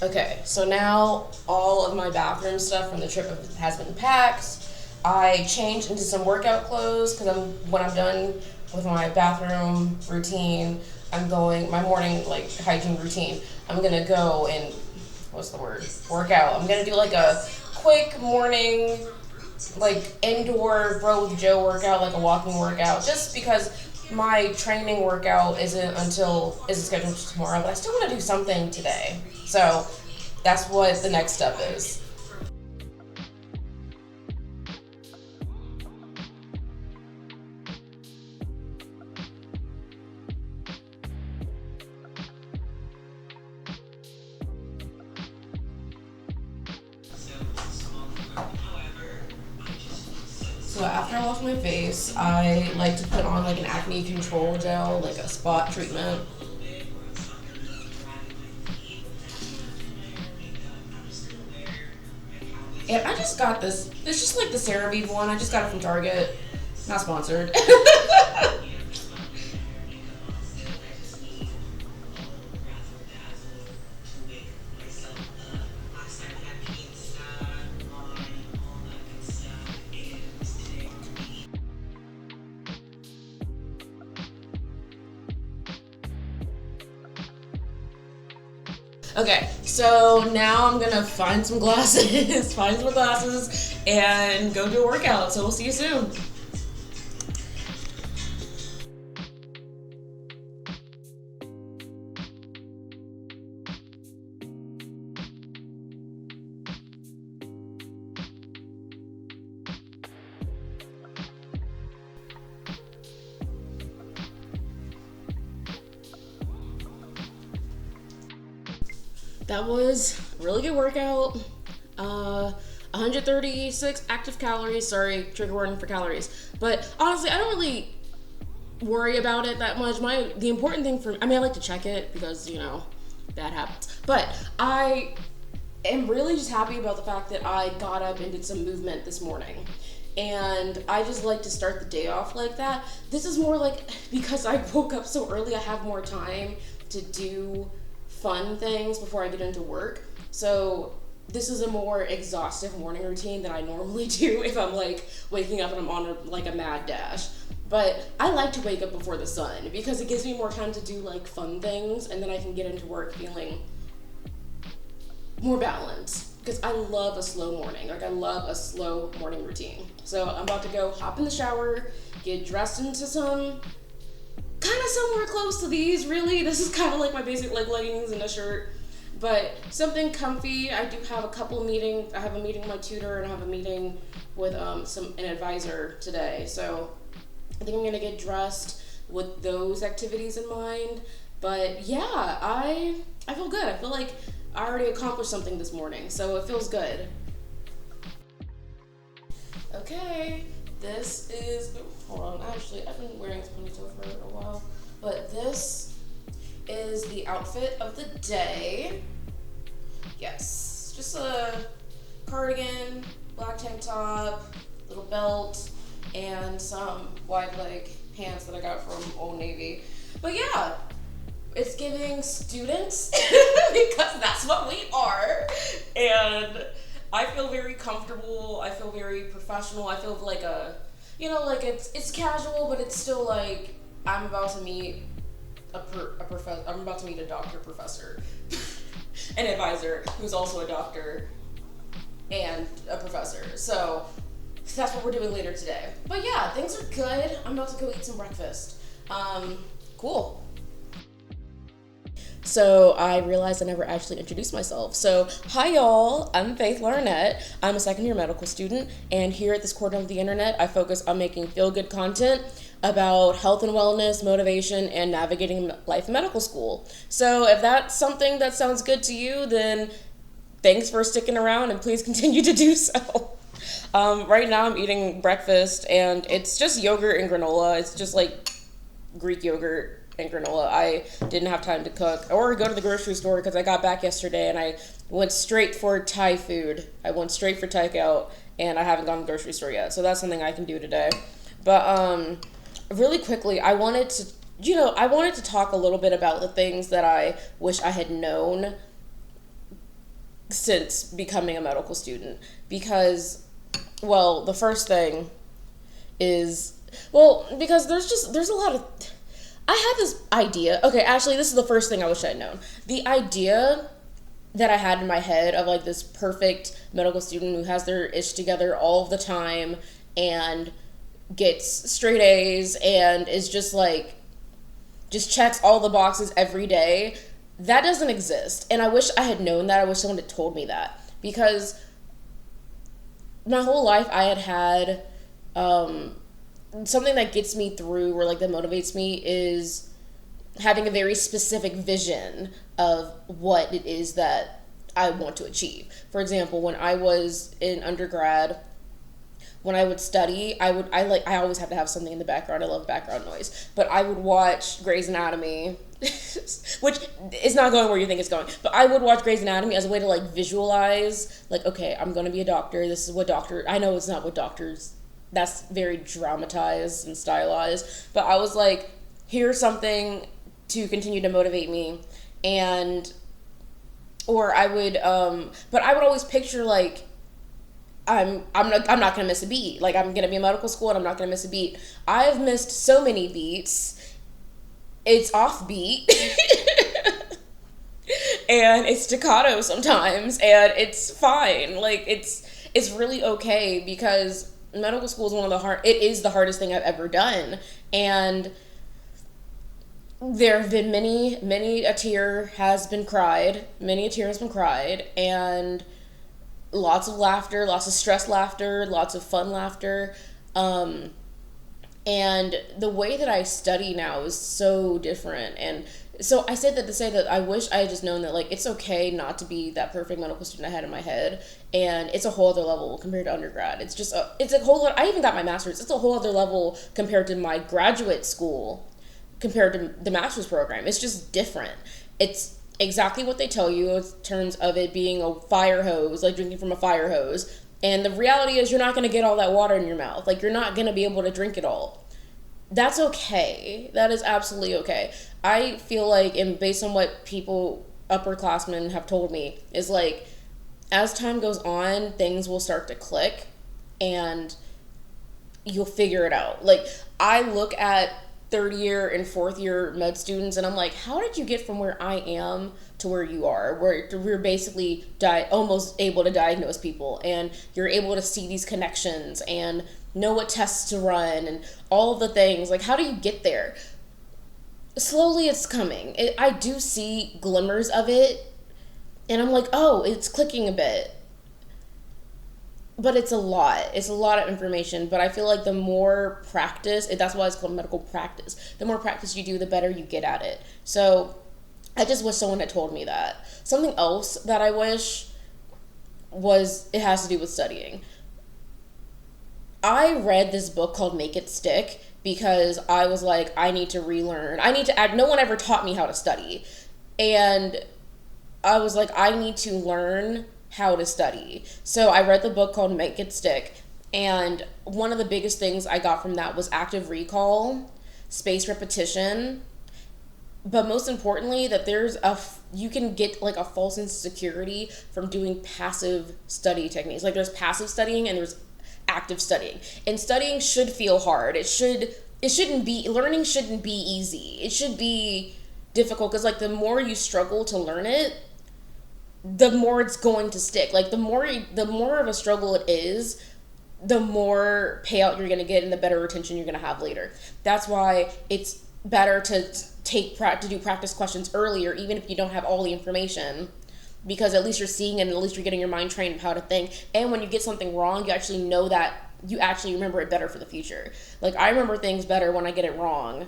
Okay, so now all of my bathroom stuff from the trip has been packed. I changed into some workout clothes because when I'm done with my bathroom routine, I'm going my morning like hygiene routine. I'm gonna go and what's the word? Work out. I'm gonna do like a quick morning like indoor bro with Joe workout, like a walking workout, just because my training workout isn't scheduled for tomorrow, but I still want to do something today. So that's what the next step is. So after I wash my face, I like to put on like an acne control gel, like a spot treatment. And I just got this. It's just like the CeraVe one. I just got it from Target. Not sponsored. Okay, so now I'm gonna find some glasses, and go do a workout. So we'll see you soon. That was a really good workout. 136 active calories. Sorry, trigger warning for calories. But honestly, I don't really worry about it that much. The important thing for me, I mean, I like to check it because that happens. But I am really just happy about the fact that I got up and did some movement this morning. And I just like to start the day off like that. This is more like because I woke up so early, I have more time to do fun things before I get into work. So this is a more exhaustive morning routine than I normally do if I'm like waking up and I'm on like a mad dash. But I like to wake up before the sun because it gives me more time to do like fun things, and then I can get into work feeling more balanced. Because I love a slow morning. Like I love a slow morning routine. So I'm about to go hop in the shower, get dressed into some kind of somewhere close to these, really. This is kind of like my basic like leggings and a shirt, but something comfy. I do have a couple meetings. I have a meeting with my tutor and I have a meeting with an advisor today. So I think I'm gonna get dressed with those activities in mind. But yeah, I feel good. I feel like I already accomplished something this morning, so it feels good. Okay. This is, hold on, actually, I've been wearing this ponytail for a while, but this is the outfit of the day. Yes, just a cardigan, black tank top, little belt, and some wide leg pants that I got from Old Navy. But yeah, it's giving students because that's what we are. And I feel very comfortable. I feel very professional. I feel like like it's casual, but it's still like I'm about to meet I'm about to meet a doctor professor, an advisor who's also a doctor and a professor. So that's what we're doing later today. But yeah, things are good. I'm about to go eat some breakfast. Cool. So I realized I never actually introduced myself. So hi y'all, I'm Faith Larnett. I'm a second year medical student, and here at this corner of the internet, I focus on making feel-good content about health and wellness, motivation, and navigating life in medical school. So if that's something that sounds good to you, then thanks for sticking around and please continue to do so. Right now I'm eating breakfast and it's just yogurt and granola. It's just like Greek yogurt and granola. I didn't have time to cook or go to the grocery store because I got back yesterday and I went straight for Thai food. I went straight for takeout and I haven't gone to the grocery store yet. So that's something I can do today. But really quickly, I wanted to talk a little bit about the things that I wish I had known since becoming a medical student because, well, the first thing is, well, because there's a lot of, I had this idea. Okay, actually, this is the first thing I wish I'd known. The idea that I had in my head of like this perfect medical student who has their ish together all of the time and gets straight A's and is just like, just checks all the boxes every day, that doesn't exist. And I wish I had known that. I wish someone had told me that, because my whole life I had something that gets me through, or like that motivates me, is having a very specific vision of what it is that I want to achieve. For example, when I was in undergrad, when I would study, I always have to have something in the background. I love background noise. But I would watch Grey's Anatomy, which is not going where you think it's going. But I would watch Grey's Anatomy as a way to like visualize, like, okay, I'm going to be a doctor. This is what doctor, I know it's not what doctors, that's very dramatized and stylized. But I was like, here's something to continue to motivate me. And, or I would, but I would always picture like, I'm not gonna miss a beat. Like, I'm gonna be in medical school and I'm not gonna miss a beat. I've missed so many beats. It's offbeat. And it's staccato sometimes, and it's fine. Like, it's really okay, because medical school is it is the hardest thing I've ever done. And there have been many a tear has been cried. Many a tear has been cried, and lots of laughter, lots of stress laughter, lots of fun laughter. And the way that I study now is so different. And so I said that to say that I wish I had just known that, like, it's okay not to be that perfect medical student I had in my head. And it's a whole other level compared to undergrad. It's a whole, I even got my master's. It's a whole other level compared to my graduate school, compared to the master's program. It's just different. It's exactly what they tell you in terms of it being a fire hose, like drinking from a fire hose. And the reality is, you're not going to get all that water in your mouth. Like, you're not going to be able to drink it all. That's okay. That is absolutely okay. I feel like, and based on what people, upperclassmen, have told me, is like, as time goes on, things will start to click and you'll figure it out. Like, I look at third year and fourth year med students and I'm like, how did you get from where I am to where you are, where we're basically almost able to diagnose people, and you're able to see these connections and know what tests to run and all of the things. Like, how do you get there? Slowly it's coming. I do see glimmers of it, and I'm like, oh, it's clicking a bit. But it's a lot. It's a lot of information. But I feel like the more practice, that's why it's called medical practice. The more practice you do, the better you get at it. So I just wish someone had told me that. Something else that I wish was, it has to do with studying. I read this book called Make It Stick because I was like, I need to relearn. No one ever taught me how to study. And I was like, I need to learn how to study. So I read the book called Make It Stick, and one of the biggest things I got from that was active recall, spaced repetition, but most importantly, that you can get like a false sense of security from doing passive study techniques. Like, there's passive studying and there's active studying. And studying should feel hard. Learning shouldn't be easy. It should be difficult, because like the more you struggle to learn it, the more it's going to stick. Like, the more of a struggle it is, the more payout you're going to get and the better retention you're going to have later. That's why it's better to do practice questions earlier, even if you don't have all the information, because at least you're seeing it and at least you're getting your mind trained of how to think. And when you get something wrong, you actually know that you actually remember it better for the future. Like, I remember things better when I get it wrong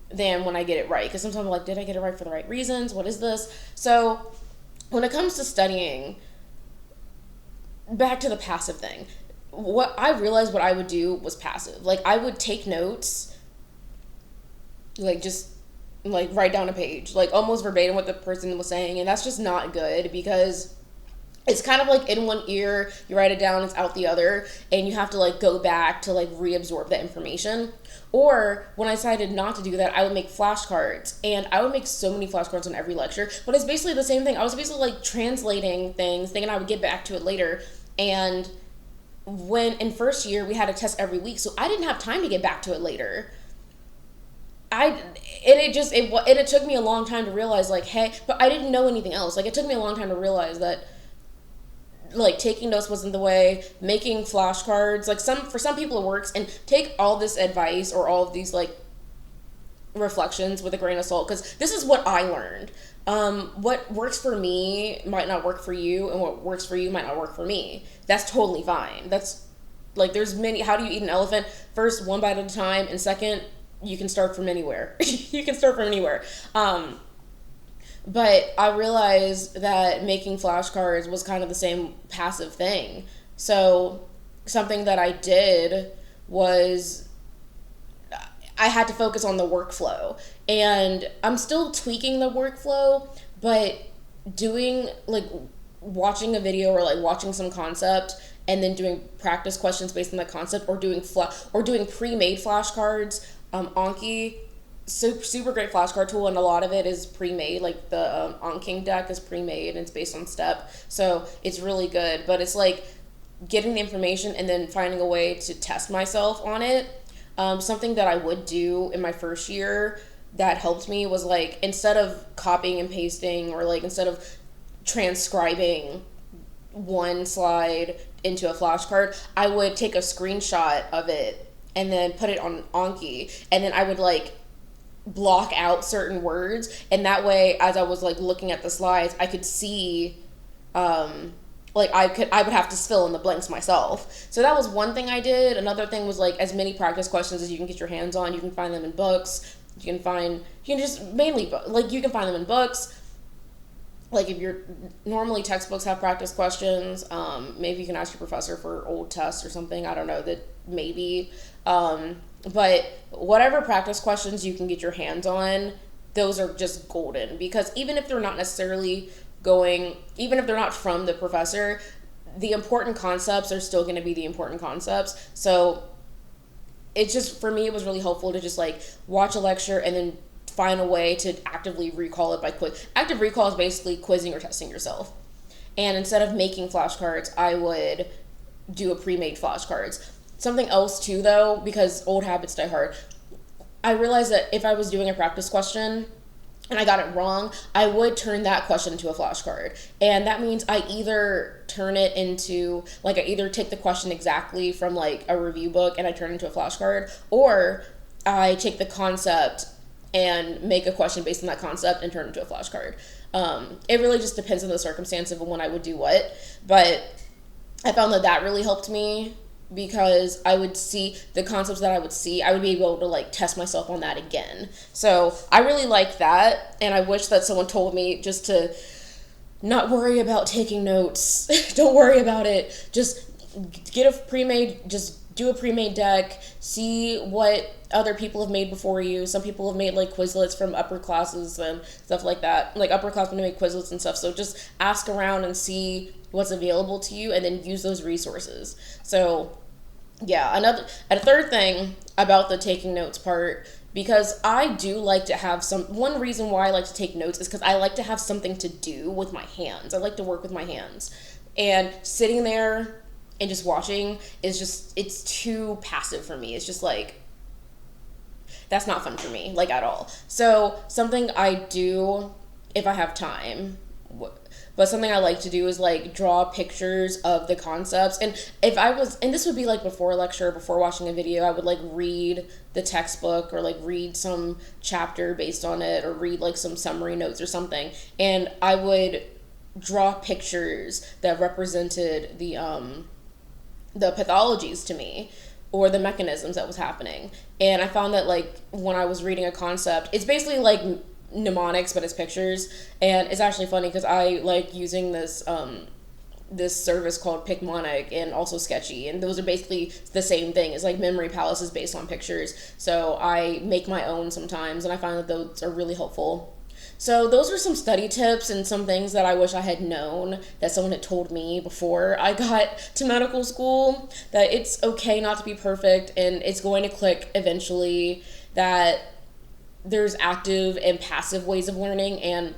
than when I get it right, because sometimes I'm like, did I get it right for the right reasons? What is this? So when it comes to studying, back to the passive thing, what I realized what I would do was passive. Like, I would take notes, like, just like write down a page, like almost verbatim what the person was saying. And that's just not good, because It's kind of like in one ear, you write it down, it's out the other, and you have to like go back to like reabsorb that information. Or when I decided not to do that, I would make flashcards, and I would make so many flashcards on every lecture. But it's basically the same thing. I was basically like translating things, thinking I would get back to it later. And when in first year we had a test every week, so I didn't have time to get back to it later. I and it just it took me a long time to realize like, hey, but I didn't know anything else. Like it took me a long time to realize that like taking notes wasn't the way. Making flashcards, like for some people it works, and take all this advice or all of these like reflections with a grain of salt, because this is what I learned. What works for me might not work for you, and what works for you might not work for me. That's totally fine. That's like there's many. How do you eat an elephant? First, one bite at a time, and second, you can start from anywhere. You can start from anywhere. But I realized that making flashcards was kind of the same passive thing. So something that I did was I had to focus on the workflow. And I'm still tweaking the workflow, but doing like watching a video or like watching some concept and then doing practice questions based on that concept, or doing pre-made flashcards. Anki, super great flashcard tool, and a lot of it is pre-made. Like the Anking deck is pre-made and it's based on step, so it's really good. But it's like getting the information and then finding a way to test myself on it. Something that I would do in my first year that helped me was like, instead of copying and pasting, or like instead of transcribing one slide into a flashcard, I would take a screenshot of it and then put it on Anki, and then I would like block out certain words, and that way as I was like looking at the slides I could see like I would have to fill in the blanks myself. So that was one thing I did. Another thing was like as many practice questions as you can get your hands on. You can find them in books. You can just mainly like you can find them in books. Like if you're normally textbooks have practice questions, maybe you can ask your professor for old tests or something. I don't know, that maybe. But whatever practice questions you can get your hands on, those are just golden, because even if they're not from the professor, the important concepts are still going to be the important concepts. So it's just, for me, it was really helpful to just like watch a lecture and then find a way to actively recall it by quiz. Active recall is basically quizzing or testing yourself. And instead of making flashcards, I would do a pre-made flashcards. Something else too, though, because old habits die hard, I realized that if I was doing a practice question and I got it wrong, I would turn that question into a flashcard. And that means I either turn it into, like, I either take the question exactly from like a review book and I turn it into a flashcard, or I take the concept and make a question based on that concept and turn it into a flashcard. It really just depends on the circumstance of when I would do what. But I found that really helped me, because I would see the concepts that I would be able to like test myself on that again. So I really like that, and I wish that someone told me just to not worry about taking notes. Don't worry about it. Just do a pre-made deck, see what other people have made before you. Some people have made like Quizlets from upper classes and stuff like that. Like upperclassmen make Quizlets and stuff. So just ask around and see what's available to you, and then use those resources. So yeah, a third thing about the taking notes part, because I do like to have one reason why I like to take notes is because I like to have something to do with my hands. I like to work with my hands, and sitting there and just watching it's too passive for me. It's just like, that's not fun for me, like, at all. So something I do if I have time, but something I like to do is like draw pictures of the concepts. And and this would be like before a lecture, before watching a video, I would like read the textbook or like read some chapter based on it, or read like some summary notes or something. And I would draw pictures that represented the pathologies to me, or the mechanisms that was happening. And I found that like when I was reading a concept, it's basically like mnemonics, but it's pictures. And it's actually funny because I like using this service called Picmonic and also Sketchy, and those are basically the same thing. It's like memory palaces based on pictures. So I make my own sometimes, and I find that those are really helpful. So those were some study tips and some things that I wish I had known that someone had told me before I got to medical school, that it's okay not to be perfect and it's going to click eventually, that there's active and passive ways of learning, and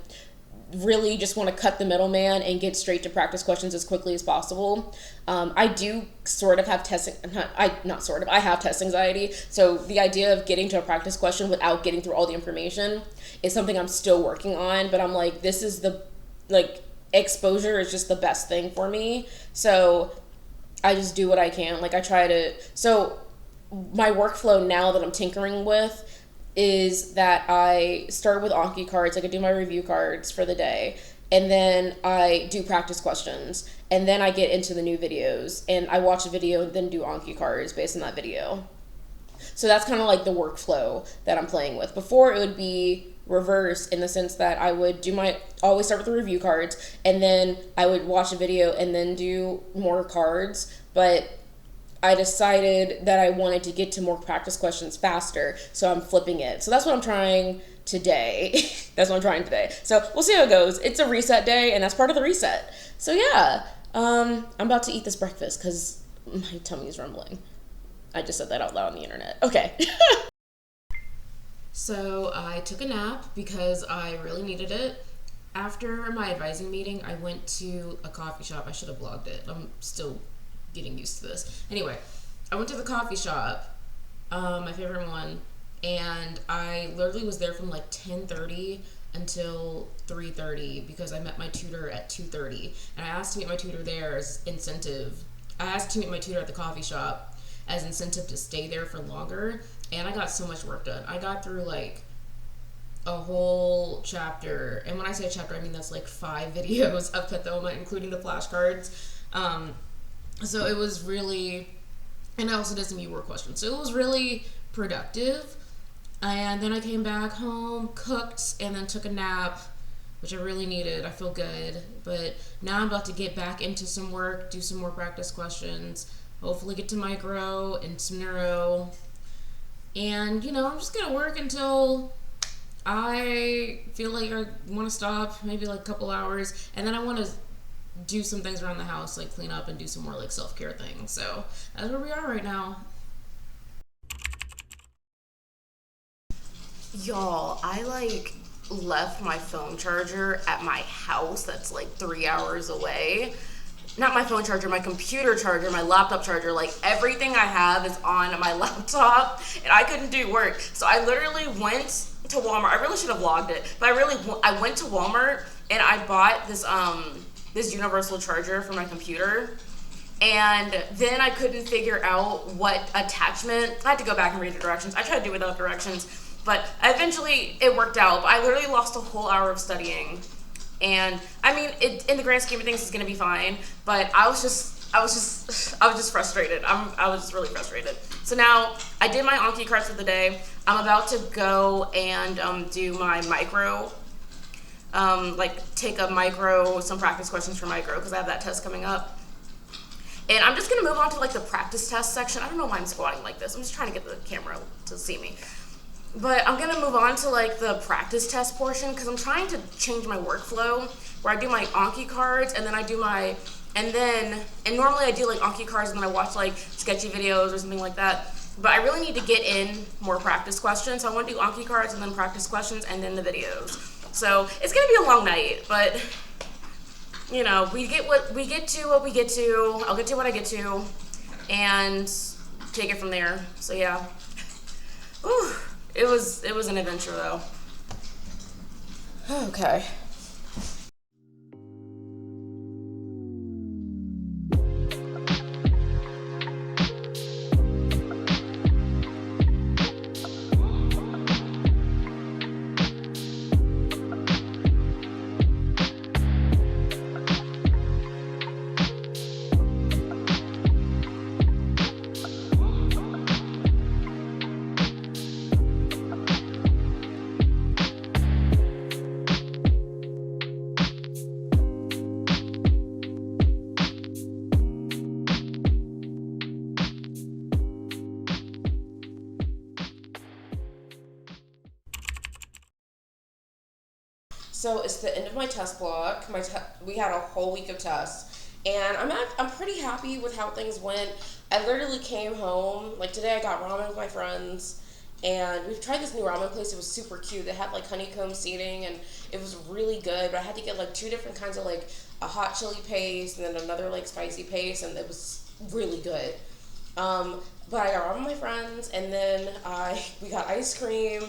really just want to cut the middleman and get straight to practice questions as quickly as possible. I do sort of have I have test anxiety. So the idea of getting to a practice question without getting through all the information is something I'm still working on, but I'm like, this is exposure is just the best thing for me. So I just do what I can. Like, I try to, so my workflow now that I'm tinkering with is that I start with Anki cards. I could do my review cards for the day, and then I do practice questions, and then I get into the new videos, and I watch a video and then do Anki cards based on that video. So that's kind of like the workflow that I'm playing with. Before, it would be reverse, in the sense that I would always start with the review cards, and then I would watch a video and then do more cards. But I decided that I wanted to get to more practice questions faster, so I'm flipping it. So that's what I'm trying today. So we'll see how it goes. It's a reset day, and that's part of the reset. So yeah, I'm about to eat this breakfast because my tummy is rumbling. I just said that out loud on the internet. Okay. So I took a nap because I really needed it. After my advising meeting, I went to a coffee shop. I should have vlogged it. I'm still getting used to this. Anyway, I went to the coffee shop, my favorite one, and I literally was there from like 10:30 until 3:30 because I met my tutor at 2:30, and I asked to meet my tutor there as incentive. I asked to meet my tutor at the coffee shop as incentive to stay there for longer, and I got so much work done. I got through like a whole chapter, and when I say a chapter, I mean that's like 5 videos of Pathoma, including the flashcards. So it was really, and I also did some U-Work questions. So it was really productive. And then I came back home, cooked, and then took a nap, which I really needed. I feel good. But now I'm about to get back into some work, do some more practice questions, hopefully get to micro and some neuro. And, I'm just going to work until I feel like I want to stop, maybe like a couple hours. And then I want to do some things around the house, like clean up and do some more like self-care things. So that's where we are right now. Y'all, I left my phone charger at my house that's like 3 hours away. Not my phone charger, my computer charger, my laptop charger, like everything I have is on my laptop, and I couldn't do work. So I literally went to Walmart. I really should have vlogged it, but I went to Walmart and I bought this universal charger for my computer, and then I couldn't figure out what attachment. I had to go back and read the directions. I tried to do it without directions, but eventually it worked out. But I literally lost a whole hour of studying, and I mean, in the grand scheme of things, it's gonna be fine. But I was just frustrated. I was just really frustrated. So now I did my Anki cards for the day. I'm about to go and do my micro. Take some practice questions for micro, because I have that test coming up. And I'm just gonna move on to the practice test section. I don't know why I'm squatting like this. I'm just trying to get the camera to see me. But I'm gonna move on to the practice test portion, because I'm trying to change my workflow where I do my Anki cards and then and normally I do Anki cards and then I watch sketchy videos or something like that. But I really need to get in more practice questions. So I want to do Anki cards and then practice questions and then the videos. So it's gonna be a long night, but we get what we get to. I'll get to what I get to, and take it from there. So yeah, Whew. It was an adventure though. Okay. So it's the end of my test block. We had a whole week of tests, and I'm pretty happy with how things went. I literally came home like today. I got ramen with my friends, and we've tried this new ramen place. It was super cute. They had like honeycomb seating, and it was really good. But I had to get like two different kinds of like a hot chili paste and then another like spicy paste, and it was really good. But I got ramen with my friends, and then we got ice cream,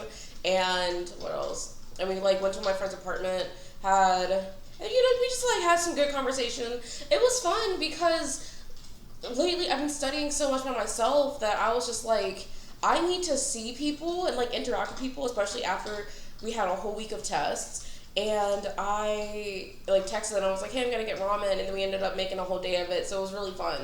and what else? And we like went to my friend's apartment, had and, we just like had some good conversation. It was fun because lately I've been studying so much by myself that I was just like, I need to see people and like interact with people, especially after we had a whole week of tests. And I like texted them. I was like, "Hey, I'm gonna get ramen," and then we ended up making a whole day of it. So it was really fun.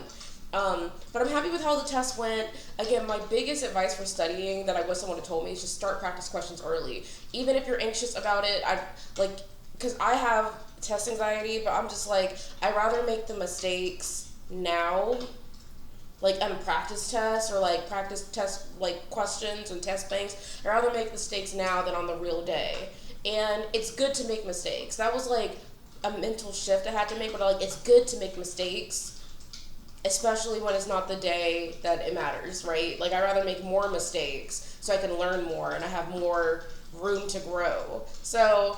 But I'm happy with how the test went. Again, my biggest advice for studying that I wish someone had told me is just start practice questions early. Even if you're anxious about it, I like because I have test anxiety, but I'm just like I'd rather make the mistakes now, like on practice tests or like practice test like questions and test banks. I'd rather make mistakes now than on the real day. And it's good to make mistakes. That was like a mental shift I had to make, but like it's good to make mistakes, especially when it's not the day that it matters, right? Like I'd rather make more mistakes so I can learn more and I have more room to grow. So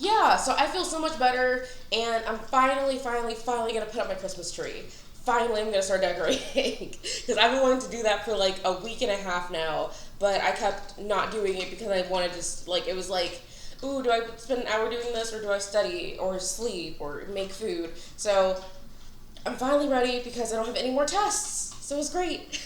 yeah, so I feel so much better, and I'm finally gonna put up my Christmas tree. Finally, I'm gonna start decorating because I've been wanting to do that for like a week and a half now, but I kept not doing it because I wanted to like it was like, ooh, do I spend an hour doing this or do I study or sleep or make food? So I'm finally ready because I don't have any more tests. So it's great.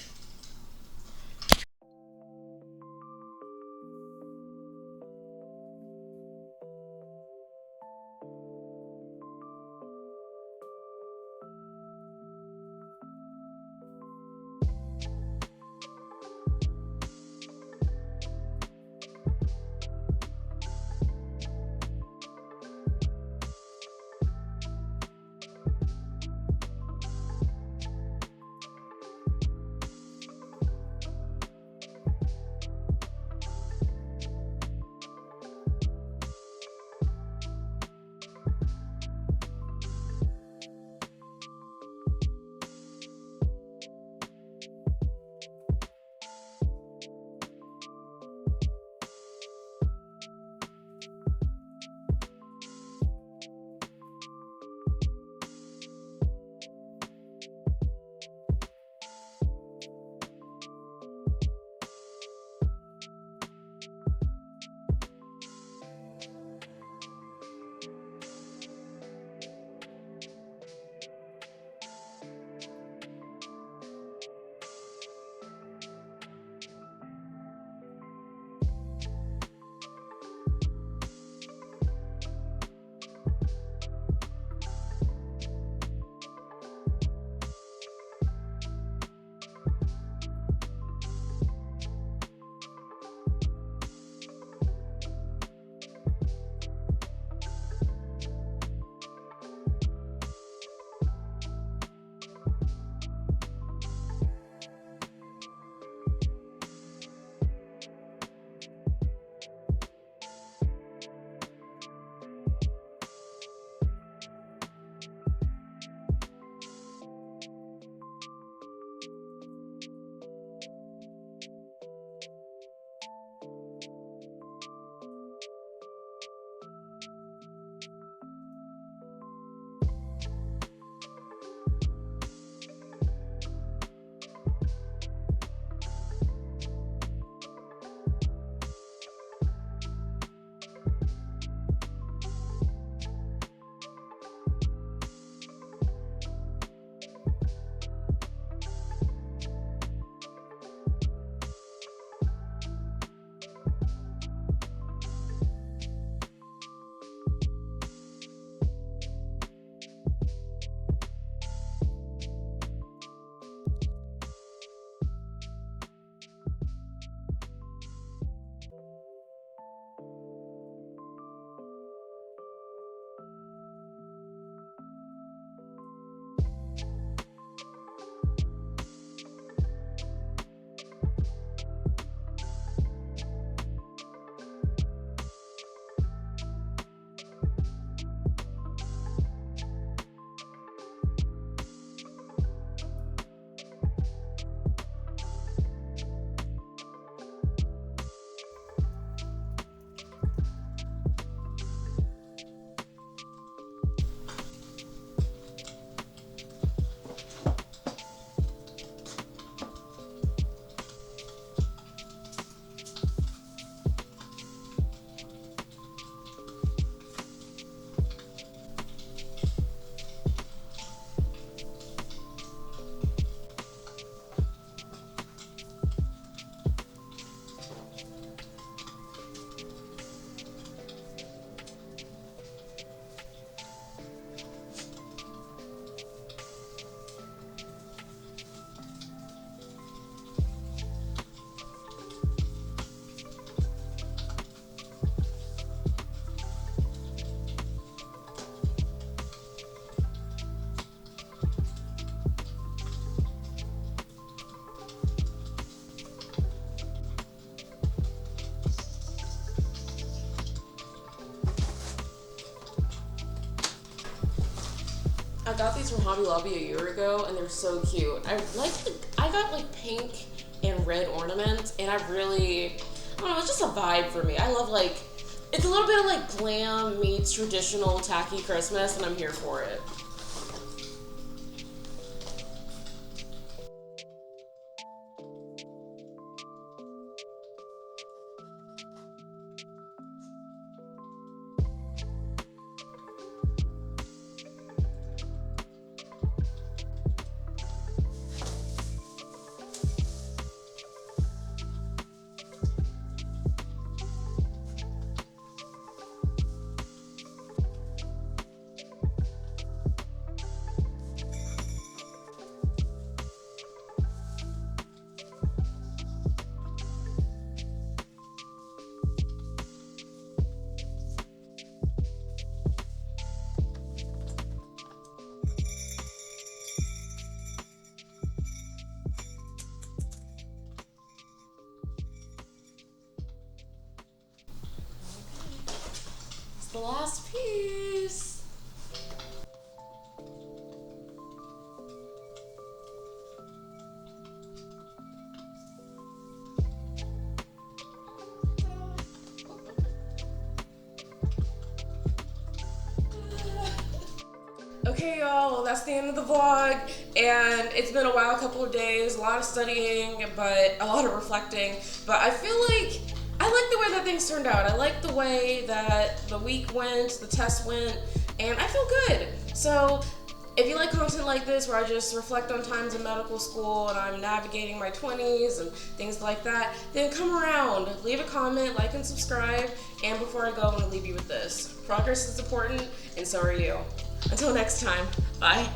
I got these from Hobby Lobby a year ago, and they're so cute. I got like pink and red ornaments, and I don't know, it's just a vibe for me. I love like, it's a little bit of like glam meets traditional tacky Christmas, and I'm here for it. It's the last piece. Okay, y'all, well, that's the end of the vlog, and it's been a while, a couple of days, a lot of studying, but a lot of reflecting, but I feel like I like the way that things turned out. I like the way that the week went, the test went, and I feel good. So if you like content like this where I just reflect on times in medical school and I'm navigating my 20s and things like that, then come around, leave a comment, like and subscribe, and before I go, I'm gonna leave you with this. Progress is important, and so are you. Until next time, bye.